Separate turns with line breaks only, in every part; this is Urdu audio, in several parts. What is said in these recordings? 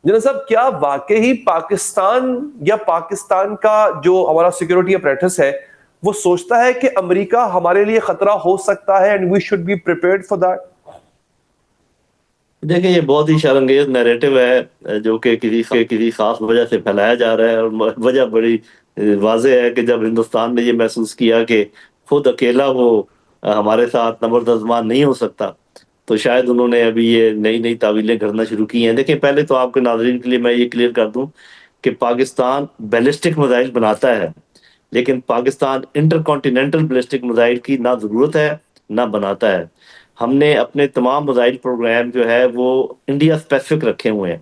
جناب صاحب کیا واقعی پاکستان یا پاکستان کا جو ہمارا سیکورٹی اپریٹس ہے وہ سوچتا ہے کہ امریکہ ہمارے لیے خطرہ ہو سکتا ہے and we should be prepared for that?
دیکھیں یہ بہت ہی شرانگیز نیریٹو ہے جو کہ کسی خاص وجہ سے پھیلایا جا رہا ہے، اور وجہ بڑی واضح ہے کہ جب ہندوستان نے یہ محسوس کیا کہ خود اکیلا وہ ہمارے ساتھ نبرد نہیں ہو سکتا، تو شاید انہوں نے ابھی یہ نئی نئی تعویلیں گھڑنا شروع کی ہیں۔ دیکھیں پہلے تو آپ کے ناظرین کے لیے میں یہ کلیئر کر دوں کہ پاکستان بیلسٹک میزائل بناتا ہے، لیکن Pakistan intercontinental ballistic missile کی نہ ضرورت ہے نہ بناتا ہے۔ ہم نے اپنے تمام میزائل پروگرام جو ہے وہ انڈیا اسپیسیفک رکھے ہوئے ہیں۔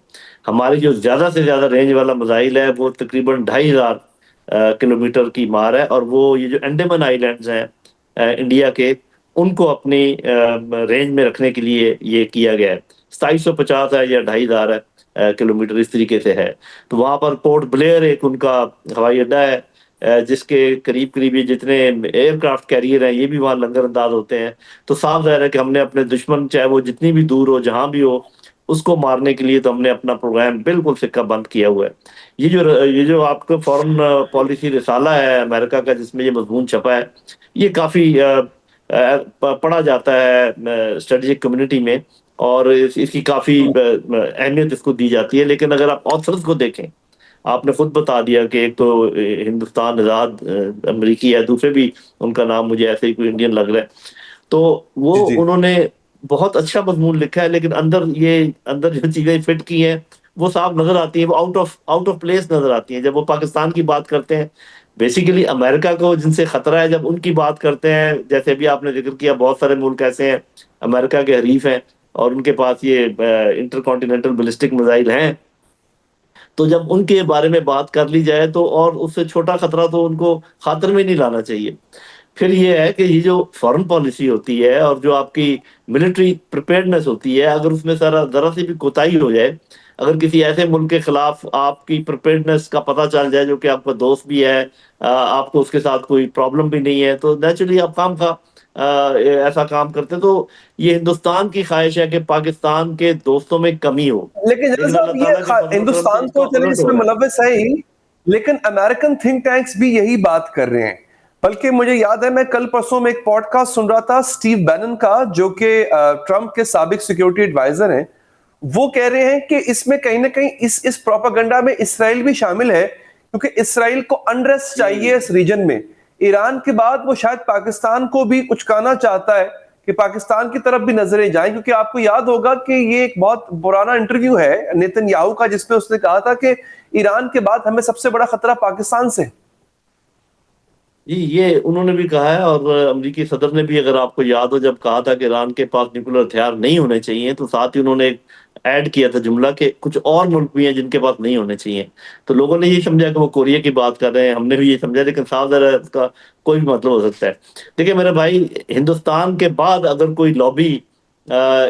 ہماری جو زیادہ سے زیادہ رینج والا میزائل ہے وہ تقریباً 2500 کلومیٹر کی مار ہے، اور وہ یہ جو انڈیمان آئی لینڈز ہیں انڈیا کے، ان کو اپنی رینج میں رکھنے کے لیے یہ کیا گیا ہے۔ 2750 ہے یا 2500 ہے کلومیٹر، اس طریقے سے ہے۔ تو وہاں پر پورٹ بلیئر ایک ان کا ہوائی اڈا ہے جس کے قریب قریب یہ جتنے ایئر کرافٹ کیریئر ہیں یہ بھی وہاں لنگر انداز ہوتے ہیں۔ تو صاف ظاہر ہے کہ ہم نے اپنے دشمن چاہے وہ جتنی بھی دور ہو جہاں بھی ہو اس کو مارنے کے لیے تو ہم نے اپنا پروگرام بالکل سکہ بند کیا ہوا ہے۔ یہ جو آپ کا فورن پالیسی رسالہ ہے امریکہ کا جس میں یہ مضمون چھپا ہے، یہ کافی پڑھا جاتا ہے اسٹریٹجک کمیونٹی میں، اور اس کی کافی اہمیت اس کو دی جاتی ہے۔ لیکن اگر آپ آتھرز کو دیکھیں، آپ نے خود بتا دیا کہ ایک تو ہندوستان آزاد امریکی ہے، دوسرے بھی ان کا نام مجھے ایسے ہی کوئی انڈین لگ رہا ہے، تو وہ
جی جی
انہوں نے بہت اچھا مضمون لکھا ہے، لیکن اندر جو چیزیں فٹ کی ہیں وہ صاف نظر آتی ہیں، وہ آؤٹ آف پلیس نظر آتی ہیں جب وہ پاکستان کی بات کرتے ہیں۔ بیسیکلی امریکہ کو جن سے خطرہ ہے جب ان کی بات کرتے ہیں، جیسے بھی آپ نے ذکر کیا بہت سارے ملک ایسے ہیں امریکہ کے حریف ہیں اور ان کے پاس یہ انٹر کانٹیننٹل بیلسٹک میزائل ہیں، تو جب ان کے بارے میں بات کر لی جائے تو اور اس سے چھوٹا خطرہ تو ان کو خاطر میں نہیں لانا چاہیے۔ پھر یہ ہے کہ یہ جو فارن پالیسی ہوتی ہے اور جو آپ کی ملٹری پریپیئرڈنس ہوتی ہے، اگر اس میں ذرا سی بھی کوتاہی ہو جائے، اگر کسی ایسے ملک کے خلاف آپ کی پریپیئرڈنس کا پتہ چل جائے جو کہ آپ کا دوست بھی ہے، آپ کو اس کے ساتھ کوئی پرابلم بھی نہیں ہے، تو نیچرلی آپ خام خواہ ایسا کام کرتے ہیں۔ تو یہ ہندوستان کی خواہش ہے کہ پاکستان کے دوستوں میں کمی ہو،
لیکن جناب
لیکن اللہ
صاحب
تعالیٰ کے فضل و کرم سے
ہندوستان
اس کا
تو چلے
الٹ
اس
ہو
میں
رہا ہے۔
ملوث ہے ہی، لیکن امریکن تھنک ٹینکس بھی یہی بات کر رہے ہیں۔ بلکہ مجھے یاد ہے میں کل پرسوں میں ایک پوڈ کاسٹ سن رہا تھا سٹیو بینن کا، جو کہ ٹرمپ کے سابق سیکورٹی ایڈوائزر ہیں۔ وہ کہہ رہے ہیں کہ اس میں کہیں نہ کہیں اس پروپیگنڈا میں اسرائیل بھی شامل ہے، کیونکہ اسرائیل کو انریسٹ چاہیے اس ریجن میں۔ ایران کے بعد وہ شاید پاکستان کو بھی اچکانا چاہتا ہے کہ پاکستان کی طرف بھی نظریں جائیں، کیونکہ آپ کو یاد ہوگا کہ یہ ایک بہت پرانا انٹرویو ہے نیتن یاہو کا جس میں اس نے کہا تھا کہ ایران کے بعد ہمیں سب سے بڑا خطرہ پاکستان سے۔
جی یہ انہوں نے بھی کہا ہے، اور امریکی صدر نے بھی، اگر آپ کو یاد ہو، جب کہا تھا کہ ایران کے پاس نیوکلر ہتھیار نہیں ہونے چاہیے تو ساتھ ہی انہوں نے ایڈ کیا تھا جملہ کہ کچھ اور ملک بھی ہیں جن کے پاس نہیں ہونے چاہیے۔ تو لوگوں نے یہ سمجھا کہ وہ کوریا کی بات کر رہے ہیں، ہم نے بھی یہ سمجھا، لیکن صاف ظاہر ہے اس کا کوئی بھی مطلب ہو سکتا ہے۔ دیکھیں میرے بھائی، ہندوستان کے بعد اگر کوئی لابی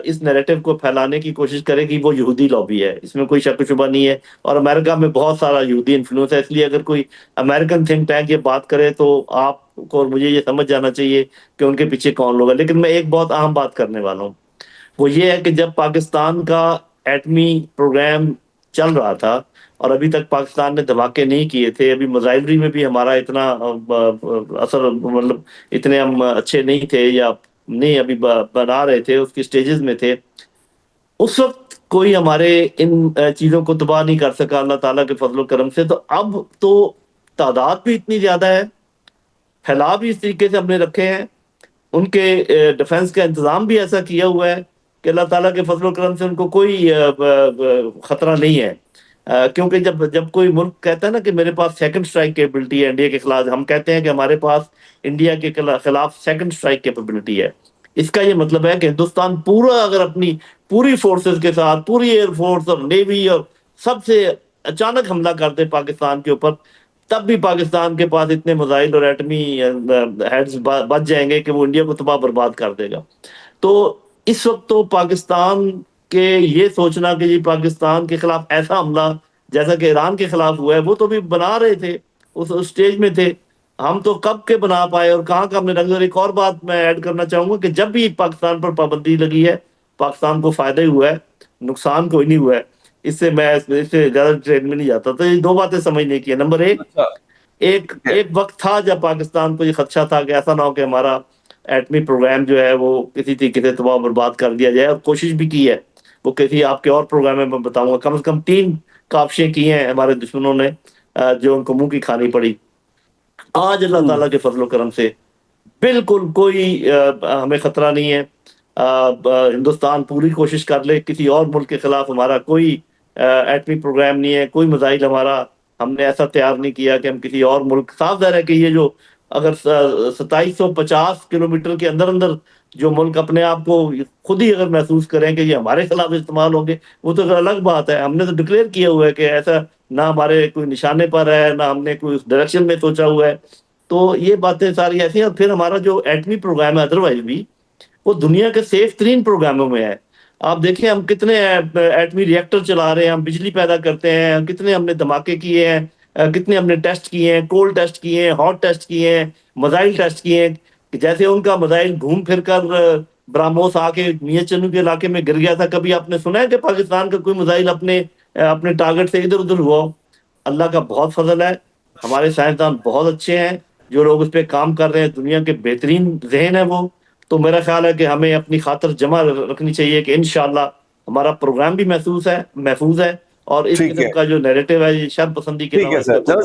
اس نیریٹو کو پھیلانے کی کوشش کرے گی وہ یہودی لابی ہے، اس میں کوئی شک و شبہ نہیں ہے، اور امریکہ میں بہت سارا یہودی انفلوئنس ہے۔ اس لیے اگر کوئی امریکن تھنک ٹینک یہ بات کرے تو آپ کو اور مجھے یہ سمجھ جانا چاہیے کہ ان کے پیچھے کون لوگ ہیں۔ لیکن میں ایک بہت اہم بات کرنے والا ہوں، وہ یہ ہے کہ جب پاکستان کا ایٹمی پروگرام چل رہا تھا اور ابھی تک پاکستان نے دھماکے نہیں کیے تھے، ابھی میزائلری میں بھی ہمارا اتنا اثر، مطلب اتنے ہم اچھے نہیں تھے، یا نہیں ابھی بنا رہے تھے، اس کی سٹیجز میں تھے، اس وقت کوئی ہمارے ان چیزوں کو تباہ نہیں کر سکا اللہ تعالیٰ کے فضل و کرم سے۔ تو اب تو تعداد بھی اتنی زیادہ ہے، پھیلاؤ بھی اس طریقے سے ہم نے رکھے ہیں، ان کے ڈیفنس کا انتظام بھی ایسا کیا ہوا ہے کہ اللہ تعالیٰ کے فضل و کرم سے ان کو کوئی خطرہ نہیں ہے۔ کیونکہ جب کوئی ملک کہتا ہے نا کہ میرے پاس سیکنڈ سٹرائک کیپبلٹی ہے انڈیا کے خلاف، ہم کہتے ہیں کہ ہمارے پاس انڈیا کے خلاف سیکنڈ سٹرائک کیپبلٹی ہے، اس کا یہ مطلب ہے کہ ہندوستان پورا اگر اپنی پوری فورسز کے ساتھ، پوری ایئر فورس اور نیوی اور سب سے اچانک حملہ کر دے پاکستان کے اوپر، تب بھی پاکستان کے پاس اتنے میزائل اور ایٹمی ہیڈز بچ جائیں گے کہ وہ انڈیا کو تباہ برباد کر دے گا۔ تو اس وقت تو پاکستان کے یہ سوچنا کہ یہ پاکستان کے خلاف ایسا حملہ جیسا کہ ایران کے خلاف ہوا ہے، وہ تو بھی بنا رہے تھے، اس سٹیج میں تھے، ہم تو کب کے بنا پائے اور کہاں کا ہم نے رنگ۔ اور ایک اور بات میں ایڈ کرنا چاہوں گا کہ جب بھی پاکستان پر پابندی لگی ہے، پاکستان کو فائدہ ہی ہوا ہے، نقصان کوئی نہیں ہوا ہے۔ اس سے میں اس سے زیادہ ٹرین میں نہیں جاتا. تو یہ دو باتیں سمجھنے کی ہے. نمبر ایک,
اچھا
ایک
ٹھیک ہے.
ایک وقت تھا جب پاکستان کو یہ خدشہ تھا کہ ایسا نہ ہو کہ ہمارا ایٹمی پروگرام جو ہے وہ کسی طریقے سے تباہ و برباد کر دیا جائے, اور کوشش بھی کی ہے. وہ کسی آپ کے اور پروگرام میں بتاؤں گا, کم سے کم 3 کاوشیں کی ہیں ہمارے دشمنوں نے, جو ان کو منہ کی کھانی پڑی. آج اللہ
ہم،
تعالیٰ کے فضل و کرم سے بالکل کوئی ہمیں خطرہ نہیں ہے. ہندوستان پوری کوشش کر لے, کسی اور ملک کے خلاف ہمارا کوئی ایٹمی پروگرام نہیں ہے, کوئی میزائل ہمارا ہم نے ایسا تیار نہیں کیا کہ ہم کسی اور ملک. صاف ظاہر ہے کہ یہ جو اگر 2750 کلومیٹر کے اندر اندر جو ملک اپنے آپ کو خود ہی اگر محسوس کریں کہ یہ ہمارے خلاف استعمال ہوں گے, وہ تو ایک الگ بات ہے. ہم نے تو ڈکلیئر کیا ہوا ہے کہ ایسا نہ ہمارے کوئی نشانے پر ہے, نہ ہم نے کوئی اس ڈائریکشن میں سوچا ہوا ہے. تو یہ باتیں ساری ایسی ہیں. اور پھر ہمارا جو ایٹمی پروگرام ہے ادروائز بھی, وہ دنیا کے سیف ترین پروگراموں میں ہے. آپ دیکھیں ہم کتنے ایٹمی ری ایکٹر چلا رہے ہیں, ہم بجلی پیدا کرتے ہیں, کتنے ہم نے دھماکے کیے ہیں, کتنے ہم نے ٹیسٹ کیے ہیں, کولڈ ٹیسٹ کیے ہیں, ہاٹ ٹیسٹ کیے ہیں, میزائل ٹیسٹ کیے ہیں. کہ جیسے ان کا میزائل گھوم پھر کر براموس آ کے میاں چنو کے علاقے میں گر گیا تھا, کبھی آپ نے سنا ہے کہ پاکستان کا کوئی میزائل اپنے ٹارگٹ سے ادھر ادھر ہوا ہو؟ اللہ کا بہت فضل ہے, ہمارے سائنسدان بہت اچھے ہیں, جو لوگ اس پہ کام کر رہے ہیں دنیا کے بہترین ذہن ہے وہ. تو میرا خیال ہے کہ ہمیں اپنی خاطر جمع رکھنی چاہیے کہ انشاءاللہ ہمارا پروگرام بھی محفوظ ہے, اور اس
ٹھیک
قسم
ہے
کا جو نیریٹو ہے یہ شر پسندی کے
ٹھیک
علاوہ
ہے
اس کا
سر.
کوئی